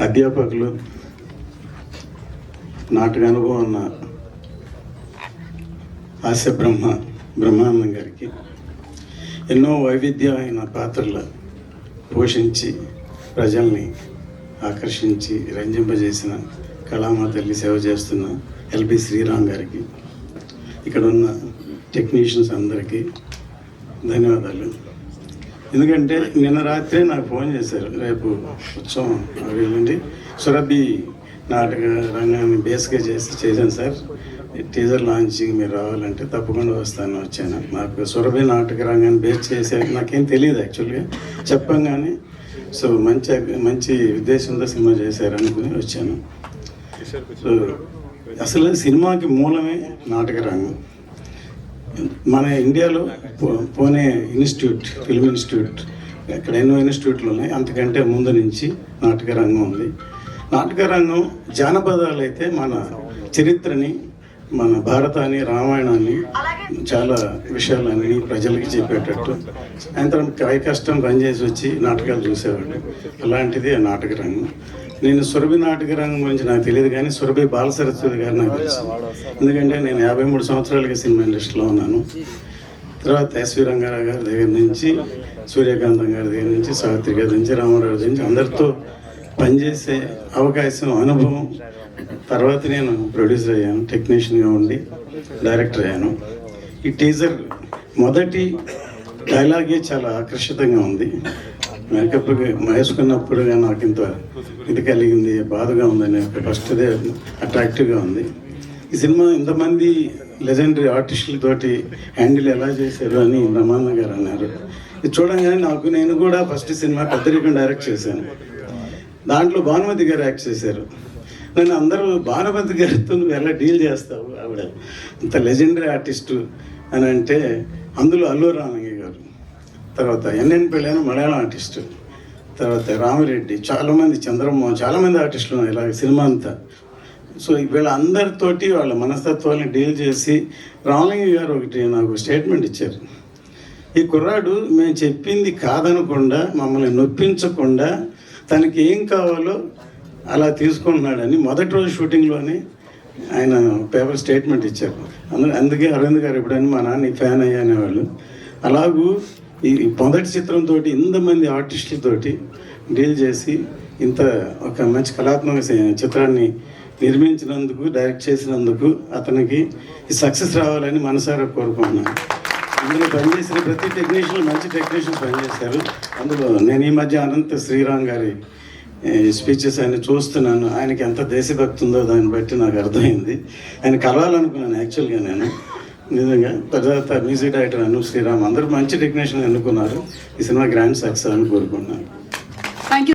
అధ్యాపకులు, నాటక అనుభవం ఉన్న హాస్య బ్రహ్మానందం గారికి ఎన్నో వైవిధ్యమైన పాత్రలు పోషించి ప్రజల్ని ఆకర్షించి రంజింపజేసిన కళామా తల్లి సేవ చేస్తున్న ఎల్బి శ్రీరామ్ గారికి, ఇక్కడ ఉన్న టెక్నీషియన్స్ అందరికీ ధన్యవాదాలు. ఎందుకంటే నిన్న రాత్రే నాకు ఫోన్ చేశారు, రేపు ఉత్సవం వెళ్ళండి, సురభి నాటక రంగాన్ని బేస్గా చేశాను సార్, టీజర్ లాంచింగ్ మీరు రావాలంటే తప్పకుండా వచ్చాను. నాకు సురభి నాటక రంగాన్ని బేస్ చేసే నాకేం తెలియదు యాక్చువల్గా, చెప్పంగానే సో మంచి ఉద్దేశంతో సినిమా చేశారనుకుని వచ్చాను. సో అసలు సినిమాకి మూలమే నాటక రంగం. మన ఇండియాలో పూణే ఇన్స్టిట్యూట్, ఫిల్మ్ ఇన్స్టిట్యూట్, ఇక్కడ ఎన్నో ఇన్స్టిట్యూట్లు ఉన్నాయి, అంతకంటే ముందు నుంచి నాటక రంగం ఉంది. నాటక రంగం జానపదాలు అయితే మన చరిత్రని, మన భారతాన్ని, రామాయణాన్ని, చాలా విషయాలన్నీ ప్రజలకి చెప్పేటట్టు సాయంత్రం కష్టం పనిచేసి వచ్చి నాటకాలు చూసేవాళ్ళు. అలాంటిది ఆ నాటక రంగం. నేను సురభి నాటక రంగం గురించి నాకు తెలియదు, కానీ సురభి బాల సరస్వతి గారు నాకు తెలుసు. ఎందుకంటే నేను 53 సంవత్సరాలకి సినిమా ఇండస్ట్రీలో ఉన్నాను. తర్వాత ఎస్వి రంగారావు గారి దగ్గర నుంచి, సూర్యకాంతం గారి దగ్గర నుంచి, సావిత్రి గారి నుంచి, రామారావు దగ్గర నుంచి అందరితో పనిచేసే అవకాశం, అనుభవం. తర్వాత నేను ప్రొడ్యూసర్ అయ్యాను, టెక్నీషియన్గా ఉండి డైరెక్టర్ అయ్యాను. ఈ టీజర్ మొదటి డైలాగే చాలా ఆకర్షితంగా ఉంది. మేకప్ వేసుకున్నప్పుడుగా నాకు ఇంత ఇది కలిగింది, బాధగా ఉందని ఫస్ట్దే అట్రాక్టివ్గా ఉంది. ఈ సినిమా ఇంతమంది లెజెండరీ ఆర్టిస్టులతోటి హ్యాండిల్ ఎలా చేశారు అని బ్రహ్మానంద గారు అన్నారు. ఇది చూడంగానే నేను కూడా ఫస్ట్ సినిమా పెద్దరికం డైరెక్ట్ చేశాను. దాంట్లో భానుమతి గారు యాక్ట్ చేశారు. నన్ను అందరూ భానుమతి గారితో నువ్వు ఎలా డీల్ చేస్తావు, ఆవిడ ఇంత లెజెండరీ ఆర్టిస్టు అని అంటే, అందులో అల్లు రామయ్య గారు, తర్వాత ఎన్ఎన్ పెళ్ళైన మలయాళం ఆర్టిస్టు, తర్వాత రామిరెడ్డి, చాలామంది, చంద్రమోహన్, చాలామంది ఆర్టిస్టులు ఉన్నాయి ఇలాగ సినిమా అంతా. సో వీళ్ళందరితోటి వాళ్ళ మనస్తత్వాన్ని డీల్ చేసి రామలింగ గారు ఒకటి నాకు స్టేట్మెంట్ ఇచ్చారు. ఈ కుర్రాడు మేము చెప్పింది కాదనకుండా, మమ్మల్ని నొప్పించకుండా తనకి ఏం కావాలో అలా తీసుకుంటున్నాడని మొదటి రోజు షూటింగ్లోనే ఆయన పేపర్ స్టేట్మెంట్ ఇచ్చారు. అందుకే అరవింద్ గారు ఎప్పుడైనా మా నాన్న ఫ్యాన్ అయ్యా అనేవాళ్ళు. అలాగూ ఈ మొదటి చిత్రంతో ఇంతమంది ఆర్టిస్టులతోటి డీల్ చేసి ఇంత ఒక మంచి కళాత్మక చిత్రాన్ని నిర్మించినందుకు, డైరెక్ట్ చేసినందుకు అతనికి ఈ సక్సెస్ రావాలని మనసారా కోరుకుంటున్నాను. ఇందులో పనిచేసిన ప్రతి టెక్నీషియన్, మంచి టెక్నీషియన్స్ పనిచేశారు. అందులో నేను ఈ మధ్య అనంత శ్రీరామ్ గారి స్పీచెస్ ఆయన చూస్తున్నాను. ఆయనకి ఎంత దేశభక్తి ఉందో దాన్ని బట్టి నాకు అర్థమైంది. ఆయన కలవాలనుకున్నాను యాక్చువల్గా నేను, నిజంగా. తర్వాత మ్యూజిక్ డైరెక్టర్ అను శ్రీరామ్, అందరూ మంచి టెక్నీషియన్ ఎన్నుకున్నారు. ఈ సినిమా గ్రాండ్ సక్సెస్ అని కోరుకున్నాను.